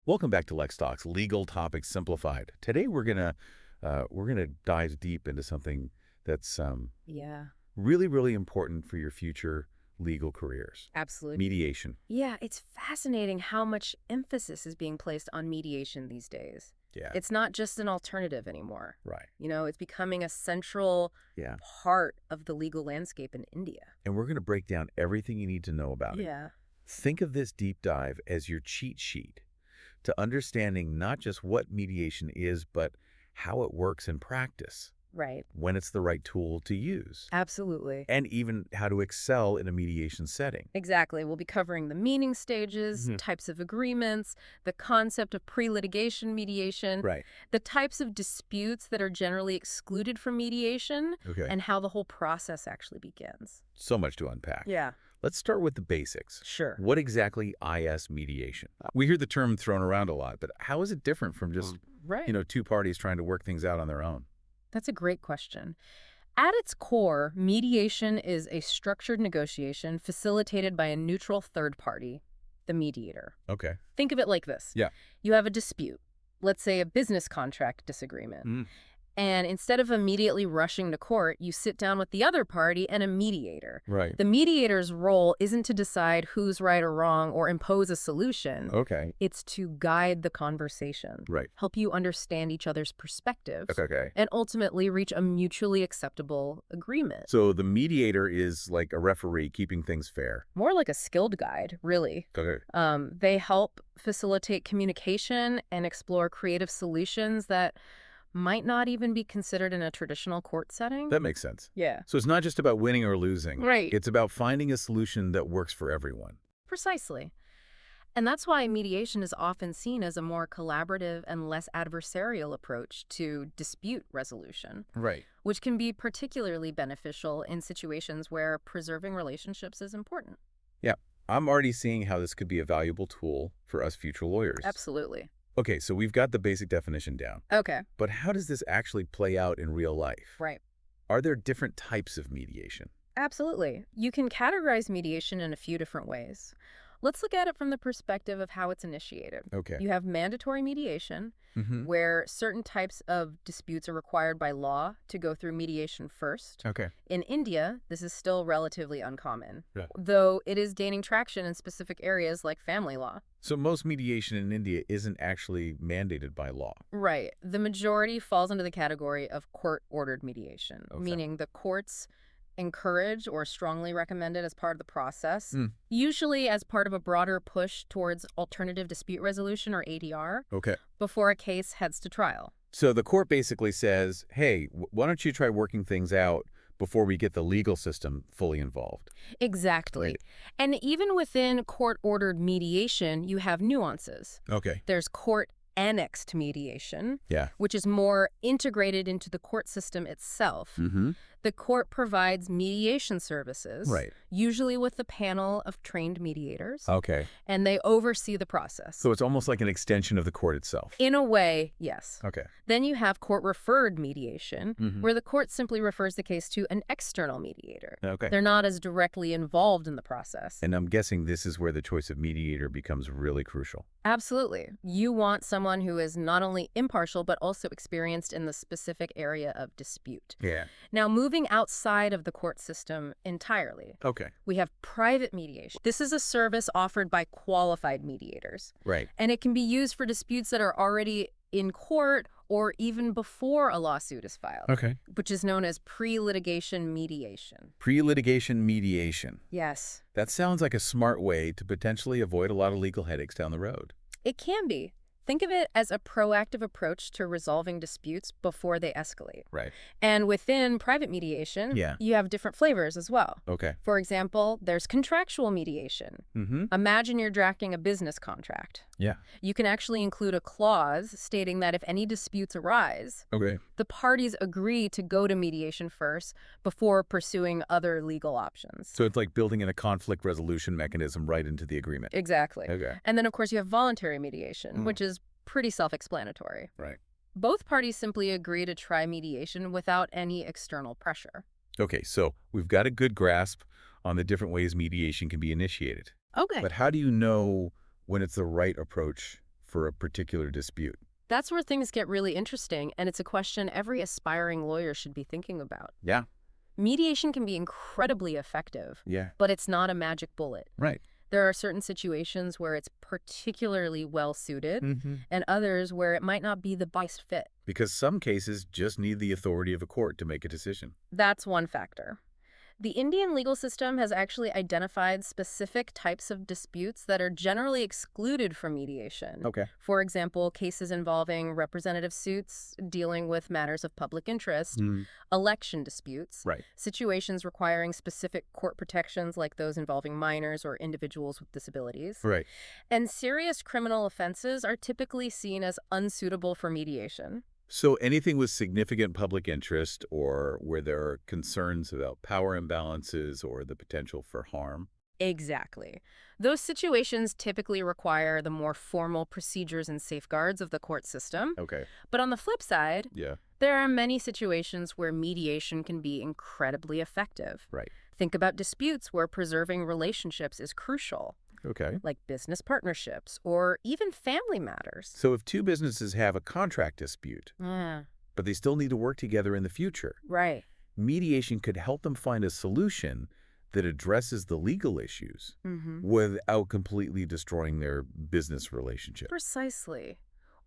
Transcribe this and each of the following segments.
Welcome back to LexTalks, Legal Topics Simplified. Today we're gonna dive deep into something that's Yeah, really important for your future legal careers. absolutely. Mediation. Yeah, it's fascinating how much emphasis is being placed on mediation these days. Yeah. It's not just an alternative anymore. Right. It's becoming a central Yeah. part of the legal landscape in India. And we're gonna break down everything you need to know about it. Yeah. Think of this deep dive as your cheat sheet to understanding not just what mediation is, but how it works in practice, Right. when it's the right tool to use, Absolutely. and even how to excel in a mediation setting. Exactly. We'll be covering the meaning stages, Mhm. types of agreements, the concept of pre-litigation mediation, Right. the types of disputes that are generally excluded from mediation, Okay. and how the whole process actually begins. So much to unpack. Yeah. Let's start with the basics. Sure. What exactly is mediation? We hear the term thrown around a lot, but how is it different from just, Right. two parties trying to work things out on their own? That's a great question. At its core, mediation is a structured negotiation facilitated by a neutral third party, the mediator. Okay. Think of it like this. Yeah. You have a dispute, let's say a business contract disagreement. Mm. And instead of immediately rushing to court, you sit down with the other party and a mediator. Right. The mediator's role isn't to decide who's right or wrong or impose a solution. Okay. It's to guide the conversation, Right. help you understand each other's perspectives, Okay. and ultimately reach a mutually acceptable agreement. So the mediator is like a referee keeping things fair. More like a skilled guide, really. Okay. They help facilitate communication and explore creative solutions that might not even be considered in a traditional court setting. That makes sense. Yeah. So it's not just about winning or losing. Right. It's about finding a solution that works for everyone. Precisely. And that's why mediation is often seen as a more collaborative and less adversarial approach to dispute resolution, Right. which can be particularly beneficial in situations where preserving relationships is important. Yeah. I'm already seeing how this could be a valuable tool for us future lawyers. Absolutely. Okay, so we've got the basic definition down. Okay. But how does this actually play out in real life? Right. Are there different types of mediation? Absolutely. You can categorize mediation in a few different ways. Let's look at it from the perspective of how it's initiated. Okay. You have mandatory mediation, Mm-hmm. where certain types of disputes are required by law to go through mediation first. Okay. In India, this is still relatively uncommon, Yeah. though it is gaining traction in specific areas like family law. So most mediation in India isn't actually mandated by law. Right. The majority falls under the category of court-ordered mediation, Okay. meaning the courts encourage or strongly recommend it as part of the process, Hmm. usually as part of a broader push towards alternative dispute resolution, or ADR, Okay. before a case heads to trial. So the court basically says, hey, why don't you try working things out before we get the legal system fully involved? Exactly. Right. And even within court-ordered mediation, you have nuances. Okay. There's court-annexed mediation, Yeah. which is more integrated into the court system itself. Mm-hmm. The court provides mediation services, Right. usually with a panel of trained mediators, Okay. and they oversee the process. So it's almost like an extension of the court itself. In a way, yes. Okay. Then you have court-referred mediation, Mhm. where the court simply refers the case to an external mediator. Okay. They're not as directly involved in the process. And I'm guessing this is where the choice of mediator becomes really crucial. Absolutely. You want someone who is not only impartial, but also experienced in the specific area of dispute. Yeah. Now, moving outside of the court system entirely, Okay. we have private mediation. This is a service offered by qualified mediators, Right. and it can be used for disputes that are already in court or even before a lawsuit is filed, Okay. which is known as pre-litigation mediation. Pre-litigation mediation. Yes, That sounds like a smart way to potentially avoid a lot of legal headaches down the road. it can be. Think of it as a proactive approach to resolving disputes before they escalate. Right. And within private mediation, Yeah. you have different flavors as well. Okay. For example, there's contractual mediation. Mm-hmm. Imagine you're drafting a business contract. Yeah. You can actually include a clause stating that if any disputes arise, Okay. the parties agree to go to mediation first before pursuing other legal options. So it's like building in a conflict resolution mechanism right into the agreement. Exactly. Okay. And then, of course, you have voluntary mediation, which is pretty self-explanatory. Right. Both parties simply agree to try mediation without any external pressure. Okay, so we've got a good grasp on the different ways mediation can be initiated. Okay. But how do you know when it's the right approach for a particular dispute. That's where things get really interesting, and it's a question every aspiring lawyer should be thinking about. Yeah. Mediation can be incredibly effective, Yeah. but it's not a magic bullet. Right. There are certain situations where it's particularly well-suited, Mm-hmm. and others where it might not be the best fit. Because some cases just need the authority of a court to make a decision. That's one factor. The Indian legal system has actually identified specific types of disputes that are generally excluded from mediation. Okay. For example, cases involving representative suits dealing with matters of public interest, election disputes, Right. situations requiring specific court protections like those involving minors or individuals with disabilities, Right. and serious criminal offenses are typically seen as unsuitable for mediation. So anything with significant public interest or where there are concerns about power imbalances or the potential for harm. Exactly. Those situations typically require the more formal procedures and safeguards of the court system. Okay. But on the flip side, Yeah. there are many situations where mediation can be incredibly effective. Right. Think about disputes where preserving relationships is crucial, Okay. like business partnerships or even family matters. So if two businesses have a contract dispute, Yeah, but they still need to work together in the future, right. mediation could help them find a solution that addresses the legal issues without completely destroying their business relationship. Precisely.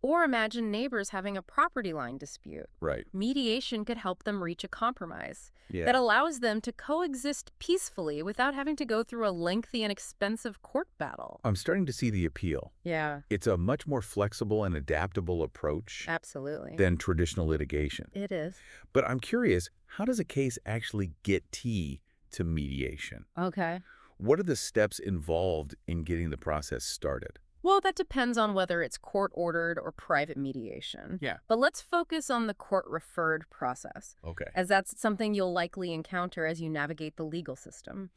Or imagine neighbors having a property line dispute. Right. Mediation could help them reach a compromise Yeah. that allows them to coexist peacefully without having to go through a lengthy and expensive court battle. I'm starting to see the appeal. Yeah, It's a much more flexible and adaptable approach absolutely. than traditional litigation. It is. But I'm curious, how does a case actually get to mediation? Okay. What are the steps involved in getting the process started? Well, that depends on whether it's court-ordered or private mediation. Yeah. But let's focus on the court-referred process, Okay. as that's something you'll likely encounter as you navigate the legal system.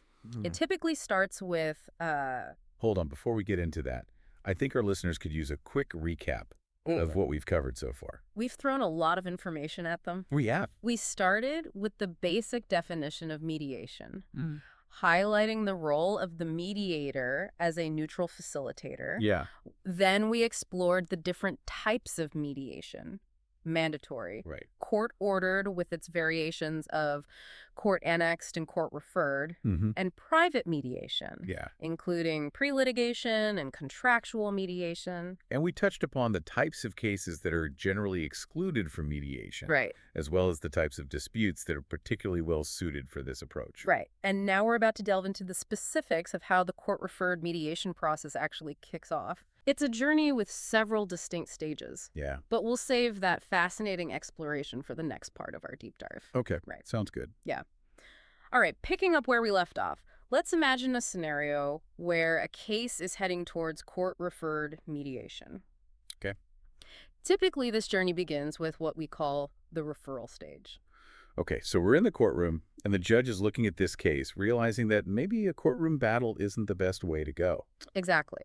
It typically starts with, Hold on, before we get into that, I think our listeners could use a quick recap of what we've covered so far. we've thrown a lot of information at them. We have. We started with the basic definition of mediation, highlighting the role of the mediator as a neutral facilitator. Yeah. Then we explored the different types of mediation. Mandatory, Right. court-ordered with its variations of court-annexed and court-referred, Mm-hmm. and private mediation, Yeah. including pre-litigation and contractual mediation. And we touched upon the types of cases that are generally excluded from mediation, Right. as well as the types of disputes that are particularly well suited for this approach. Right. And now we're about to delve into the specifics of how the court-referred mediation process actually kicks off. It's a journey with several distinct stages, Yeah. but we'll save that fascinating exploration for the next part of our deep dive. Okay. Right. Sounds good. All right, picking up where we left off, let's imagine a scenario where a case is heading towards court-referred mediation. Okay. Typically, this journey begins with what we call the referral stage. Okay, so we're in the courtroom, and the judge is looking at this case, realizing that maybe a courtroom battle isn't the best way to go. Exactly.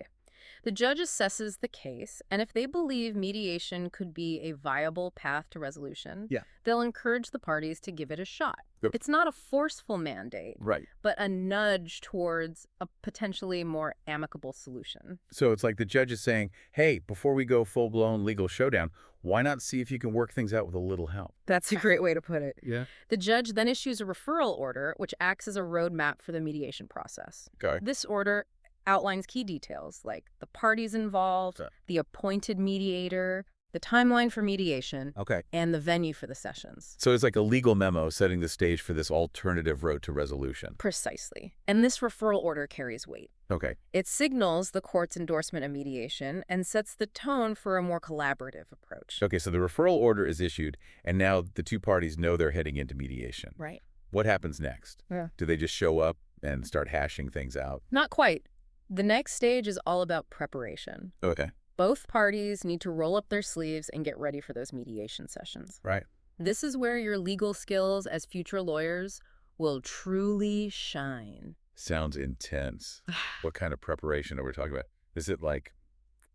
The judge assesses the case, and if they believe mediation could be a viable path to resolution, Yeah. they'll encourage the parties to give it a shot. Yep. It's not a forceful mandate, Right. but a nudge towards a potentially more amicable solution. So it's like the judge is saying, hey, before we go full-blown legal showdown, why not see if you can work things out with a little help? That's a great way to put it. Yeah. The judge then issues a referral order, which acts as a roadmap for the mediation process. Okay. This order outlines key details like the parties involved, Okay. the appointed mediator, the timeline for mediation, Okay. and the venue for the sessions. So it's like a legal memo setting the stage for this alternative road to resolution. Precisely. And this referral order carries weight. Okay. It signals the court's endorsement of mediation and sets the tone for a more collaborative approach. Okay, so the referral order is issued, and now the two parties know they're heading into mediation. Right. What happens next? Yeah. Do they just show up and start hashing things out? Not quite. The next stage is all about preparation. Okay. Both parties need to roll up their sleeves and get ready for those mediation sessions. Right. This is where your legal skills as future lawyers will truly shine. Sounds intense. What kind of preparation are we talking about? Is it like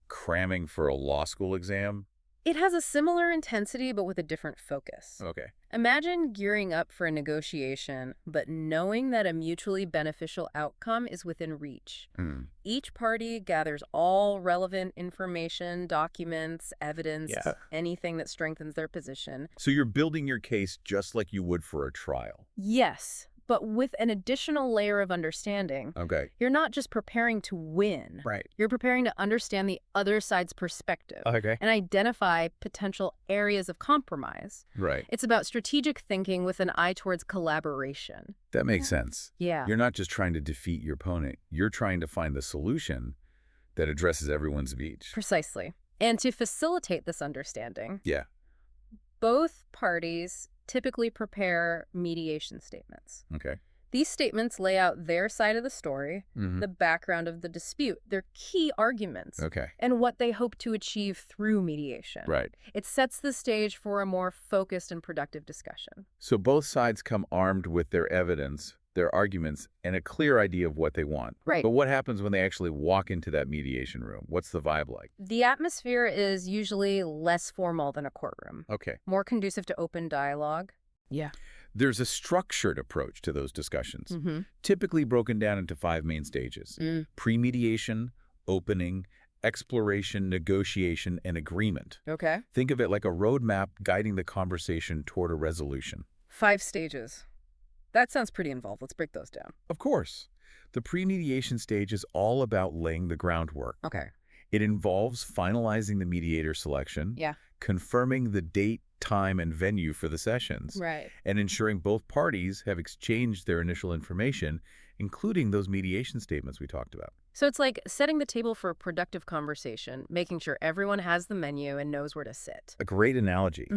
cramming for a law school exam? It has a similar intensity, but with a different focus. Okay. Imagine gearing up for a negotiation, but knowing that a mutually beneficial outcome is within reach. Mm. Each party gathers all relevant information, documents, evidence, Yeah. anything that strengthens their position. So you're building your case just like you would for a trial. Yes, but with an additional layer of understanding. Okay. You're not just preparing to win. Right. You're preparing to understand the other side's perspective Okay. and identify potential areas of compromise. Right. It's about strategic thinking with an eye towards collaboration. That makes sense. Yeah. You're not just trying to defeat your opponent. You're trying to find the solution that addresses everyone's needs. Precisely. And to facilitate this understanding, Yeah. both parties typically prepare mediation statements. Okay. These statements lay out their side of the story, Mm-hmm. the background of the dispute, their key arguments, Okay. and what they hope to achieve through mediation. Right. It sets the stage for a more focused and productive discussion. So both sides come armed with their evidence, their arguments, and a clear idea of what they want. Right. But what happens when they actually walk into that mediation room? What's the vibe like? The atmosphere is usually less formal than a courtroom, Okay. more conducive to open dialogue. Yeah. There's a structured approach to those discussions, Mm-hmm. typically broken down into 5 main stages: pre-mediation, opening, exploration, negotiation, and agreement. Okay. Think of it like a roadmap guiding the conversation toward a resolution. 5 stages. That sounds pretty involved. Let's break those down. Of course, the pre-mediation stage is all about laying the groundwork. Okay. It involves finalizing the mediator selection, Yeah. confirming the date, time, and venue for the sessions, Right. and ensuring both parties have exchanged their initial information, including those mediation statements we talked about. So it's like setting the table for a productive conversation, making sure everyone has the menu and knows where to sit. A great analogy.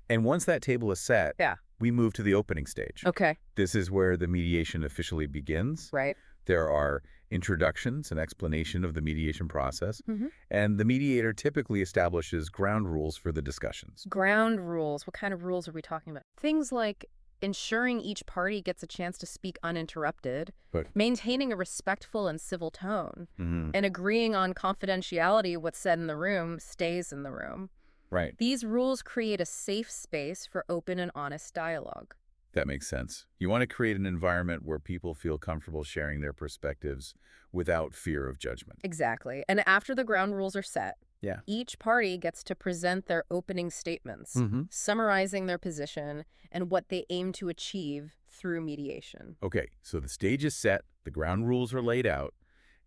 And once that table is set, Yeah. we move to the opening stage. Okay. This is where the mediation officially begins. Right. There are introductions and explanation of the mediation process, Mhm. and the mediator typically establishes ground rules for the discussions. Ground rules. What kind of rules are we talking about? Things like ensuring each party gets a chance to speak uninterrupted, But- maintaining a respectful and civil tone, Mm-hmm. and agreeing on confidentiality. What's said in the room stays in the room. Right. These rules create a safe space for open and honest dialogue. That makes sense. You want to create an environment where people feel comfortable sharing their perspectives without fear of judgment. Exactly. And after the ground rules are set, Yeah. each party gets to present their opening statements, Mm-hmm. summarizing their position and what they aim to achieve through mediation. Okay, so the stage is set, the ground rules are laid out,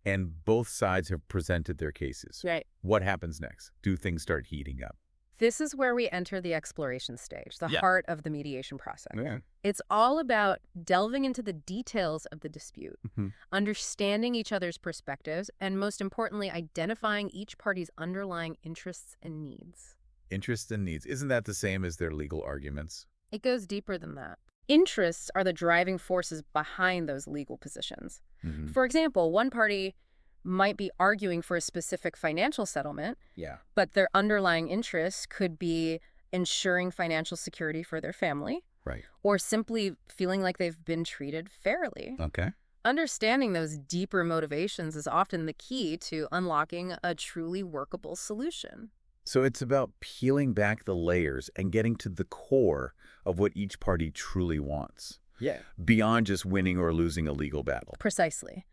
and both sides have presented their cases. Right. What happens next? Do things start heating up? This is where we enter the exploration stage, the Yeah. heart of the mediation process. Yeah. It's all about delving into the details of the dispute, Mhm. understanding each other's perspectives, and most importantly, identifying each party's underlying interests and needs. Interests and needs. Isn't that the same as their legal arguments? It goes deeper than that. Interests are the driving forces behind those legal positions. Mm-hmm. For example, one party might be arguing for a specific financial settlement, Yeah. but their underlying interests could be ensuring financial security for their family Right. or simply feeling like they've been treated fairly. Okay. Understanding those deeper motivations is often the key to unlocking a truly workable solution. So it's about peeling back the layers and getting to the core of what each party truly wants. Yeah. Beyond just winning or losing a legal battle. Precisely.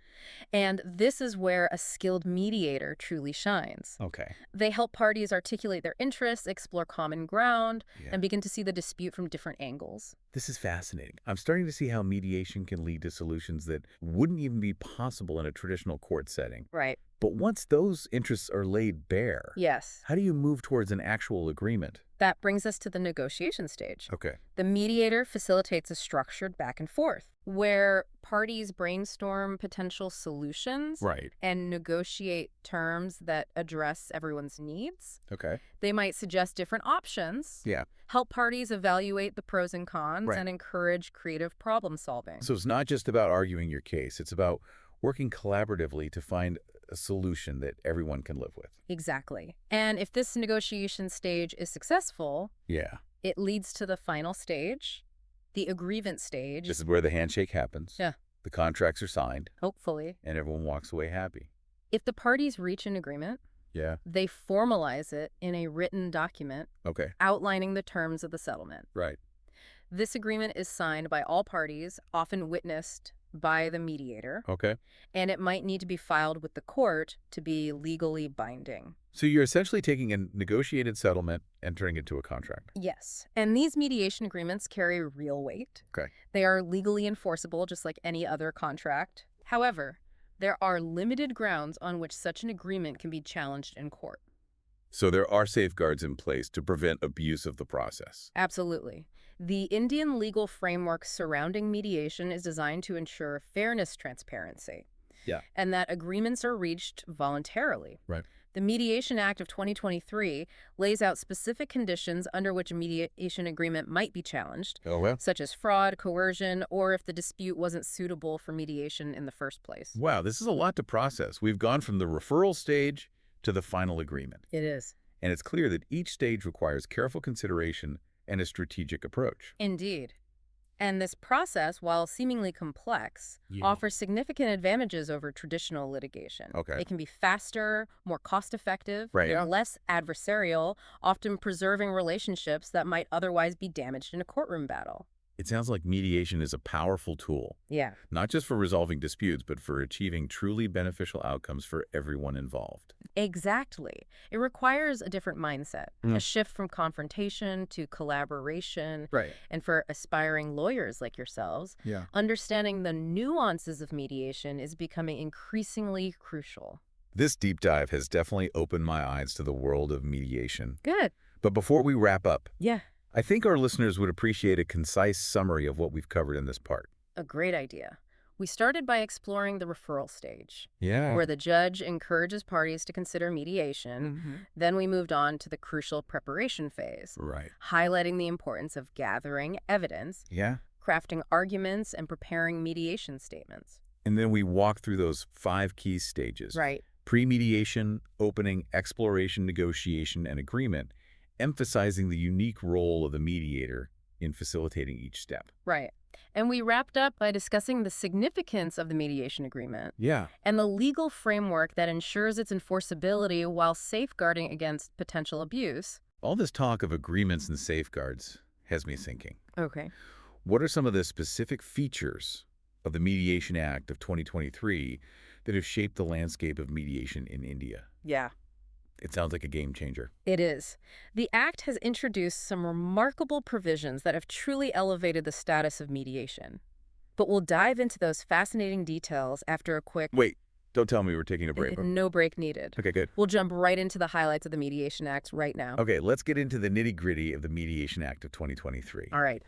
And this is where a skilled mediator truly shines. Okay. They help parties articulate their interests, explore common ground, Yeah. and begin to see the dispute from different angles. This is fascinating. I'm starting to see how mediation can lead to solutions that wouldn't even be possible in a traditional court setting. Right. But once those interests are laid bare, Yes. how do you move towards an actual agreement? That brings us to the negotiation stage. Okay. The mediator facilitates a structured back and forth where parties brainstorm potential solutions Right. and negotiate terms that address everyone's needs. Okay. They might suggest different options, Yeah. help parties evaluate the pros and cons, Right. and encourage creative problem solving. So it's not just about arguing your case. It's about working collaboratively to find a solution that everyone can live with. Exactly. And if this negotiation stage is successful, Yeah. it leads to the final stage, the agreement stage. This is where the handshake happens. Yeah. The contracts are signed, Hopefully. and everyone walks away happy. If the parties reach an agreement, Yeah. They formalize it in a written document Okay. outlining the terms of the settlement. Right. This agreement is signed by all parties, often witnessed by the mediator, Okay. and it might need to be filed with the court to be legally binding. So you're essentially taking a negotiated settlement and turning it into a contract. Yes, and these mediation agreements carry real weight. Okay. They are legally enforceable just like any other contract. However, there are limited grounds on which such an agreement can be challenged in court. So there are safeguards in place to prevent abuse of the process. Absolutely. The Indian legal framework surrounding mediation is designed to ensure fairness, transparency, Yeah. and that agreements are reached voluntarily. Right. The Mediation Act of 2023 lays out specific conditions under which a mediation agreement might be challenged, Oh, well. such as fraud, coercion, or if the dispute wasn't suitable for mediation in the first place. Wow, this is a lot to process. We've gone from the referral stage to the final agreement. It is. And it's clear that each stage requires careful consideration and a strategic approach. Indeed. And this process, while seemingly complex, offers significant advantages over traditional litigation. Okay. It can be faster, more cost-effective, Right. and less adversarial, often preserving relationships that might otherwise be damaged in a courtroom battle. It sounds like mediation is a powerful tool, Yeah. not just for resolving disputes, but for achieving truly beneficial outcomes for everyone involved. Exactly. It requires a different mindset, Mm. a shift from confrontation to collaboration, Right. and for aspiring lawyers like yourselves, Yeah. understanding the nuances of mediation is becoming increasingly crucial. This deep dive has definitely opened my eyes to the world of mediation. Good. But before we wrap up, Yeah, I think our listeners would appreciate a concise summary of what we've covered in this part. a great idea. We started by exploring the referral stage, Yeah. where the judge encourages parties to consider mediation. Then we moved on to the crucial preparation phase, Right. highlighting the importance of gathering evidence, Yeah. crafting arguments, and preparing mediation statements. And then we walk through those 5 key stages. Right. Pre-mediation, opening, exploration, negotiation, and agreement, emphasizing the unique role of the mediator in facilitating each step. Right. And we wrapped up by discussing the significance of the mediation agreement Yeah. and the legal framework that ensures its enforceability while safeguarding against potential abuse. All this talk of agreements and safeguards has me thinking. Okay. What are some of the specific features of the Mediation Act of 2023 that have shaped the landscape of mediation in India? Yeah. It sounds like a game changer. It is. The Act has introduced some remarkable provisions that have truly elevated the status of mediation. But we'll dive into those fascinating details after a quick... Wait, don't tell me we're taking a break. No break needed. Okay, good. We'll jump right into the highlights of the Mediation Act right now. Okay, let's get into the nitty-gritty of the Mediation Act of 2023. All right.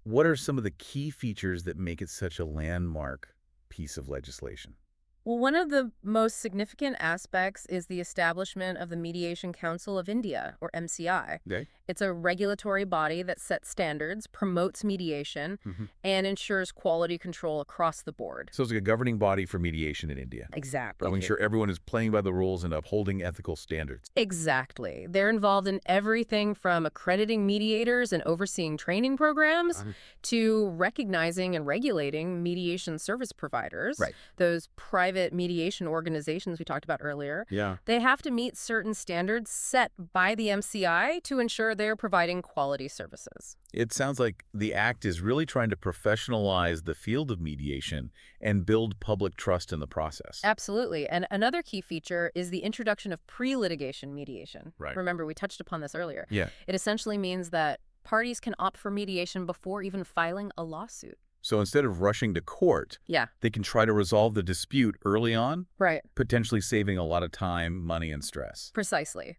What are some of the key features that make it such a landmark piece of legislation? Well, one of the most significant aspects is the establishment of the Mediation Council of India, or MCI. Okay. It's a regulatory body that sets standards, promotes mediation, and ensures quality control across the board. So it's like a governing body for mediation in India, Exactly. making sure everyone is playing by the rules and upholding ethical standards. Exactly. They're involved in everything from accrediting mediators and overseeing training programs to recognizing and regulating mediation service providers. Right. Those private mediation organizations we talked about earlier. Yeah. They have to meet certain standards set by the MCI to ensure they're providing quality services. It sounds like the Act is really trying to professionalize the field of mediation and build public trust in the process. Absolutely. And another key feature is the introduction of pre-litigation mediation. Right. Remember, we touched upon this earlier. Yeah. It essentially means that parties can opt for mediation before even filing a lawsuit. So instead of rushing to court, Yeah. they can try to resolve the dispute early on, Right. potentially saving a lot of time, money, and stress. Precisely.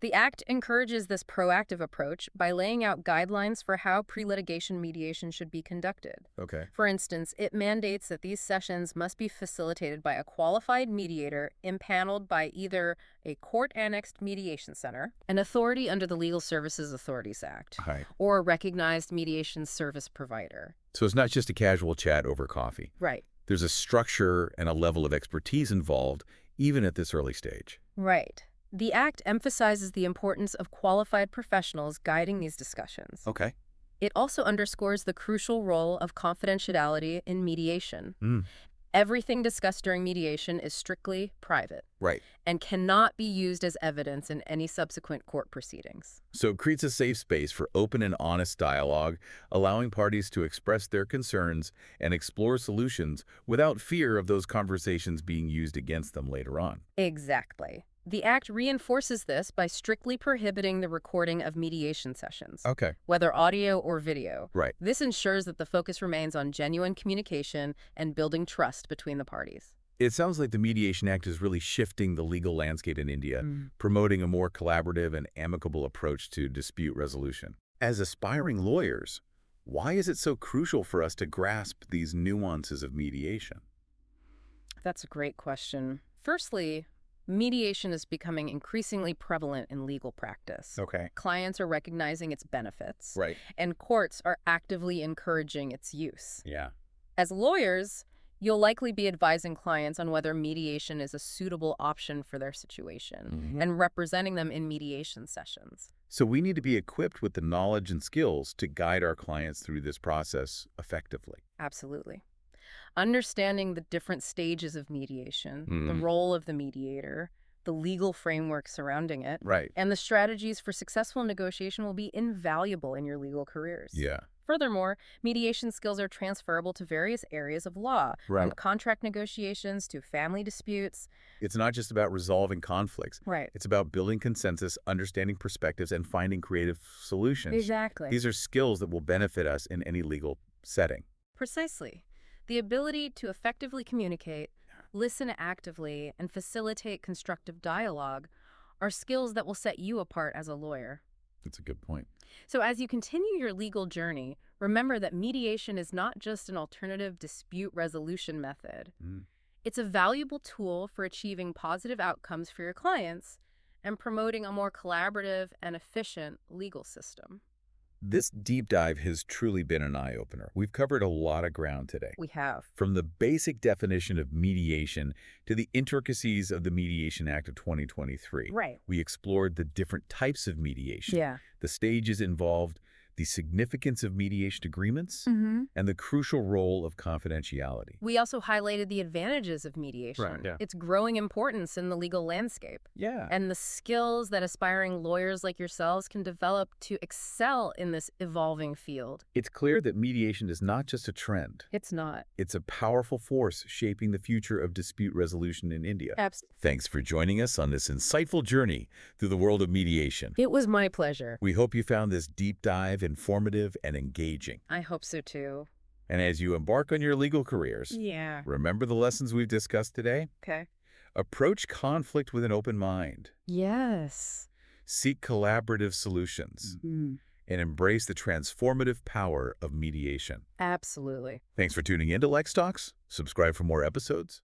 The Act encourages this proactive approach by laying out guidelines for how pre-litigation mediation should be conducted. Okay. For instance, it mandates that these sessions must be facilitated by a qualified mediator impaneled by either a court-annexed mediation center, an authority under the Legal Services Authorities Act, Right. or a recognized mediation service provider. So it's not just a casual chat over coffee. Right. There's a structure and a level of expertise involved, even at this early stage. Right. The Act emphasizes the importance of qualified professionals guiding these discussions. Okay. It also underscores the crucial role of confidentiality in mediation. Everything discussed during mediation is strictly private Right. and cannot be used as evidence in any subsequent court proceedings. So it creates a safe space for open and honest dialogue, allowing parties to express their concerns and explore solutions without fear of those conversations being used against them later on. Exactly. The Act reinforces this by strictly prohibiting the recording of mediation sessions, Okay. whether audio or video. Right. This ensures that the focus remains on genuine communication and building trust between the parties. It sounds like the Mediation Act is really shifting the legal landscape in India, Mm. promoting a more collaborative and amicable approach to dispute resolution. As aspiring lawyers, why is it so crucial for us to grasp these nuances of mediation? That's a great question. Firstly, mediation is becoming increasingly prevalent in legal practice. Okay. Clients are recognizing its benefits, Right. and courts are actively encouraging its use. Yeah. As lawyers, you'll likely be advising clients on whether mediation is a suitable option for their situation and representing them in mediation sessions. So we need to be equipped with the knowledge and skills to guide our clients through this process effectively. Absolutely. Understanding the different stages of mediation, the Mm. role of the mediator, the legal framework surrounding it, Right. and the strategies for successful negotiation will be invaluable in your legal careers. Yeah. Furthermore, mediation skills are transferable to various areas of law, from Right. contract negotiations to family disputes. It's not just about resolving conflicts. Right. It's about building consensus, understanding perspectives, and finding creative solutions. Exactly. These are skills that will benefit us in any legal setting. Precisely. The ability to effectively communicate, listen actively, and facilitate constructive dialogue are skills that will set you apart as a lawyer. That's a good point. So as you continue your legal journey, remember that mediation is not just an alternative dispute resolution method. Mm. It's a valuable tool for achieving positive outcomes for your clients and promoting a more collaborative and efficient legal system. This deep dive has truly been an eye-opener. We've covered a lot of ground today. We have. From the basic definition of mediation to the intricacies of the Mediation Act of 2023. Right. We explored the different types of mediation, Yeah. the stages involved, the significance of mediation agreements, Mm-hmm. and the crucial role of confidentiality. We also highlighted the advantages of mediation, Right, yeah. its growing importance in the legal landscape, Yeah. and the skills that aspiring lawyers like yourselves can develop to excel in this evolving field. It's clear that mediation is not just a trend. It's not. It's a powerful force shaping the future of dispute resolution in India. Absolutely. Thanks for joining us on this insightful journey through the world of mediation. It was my pleasure. We hope you found this deep dive informative and engaging. I hope so too. And as you embark on your legal careers, Yeah. remember the lessons we've discussed today? Okay. Approach conflict with an open mind, Yes. seek collaborative solutions, and embrace the transformative power of mediation. Absolutely. Thanks for tuning in to LexTalks. Subscribe for more episodes.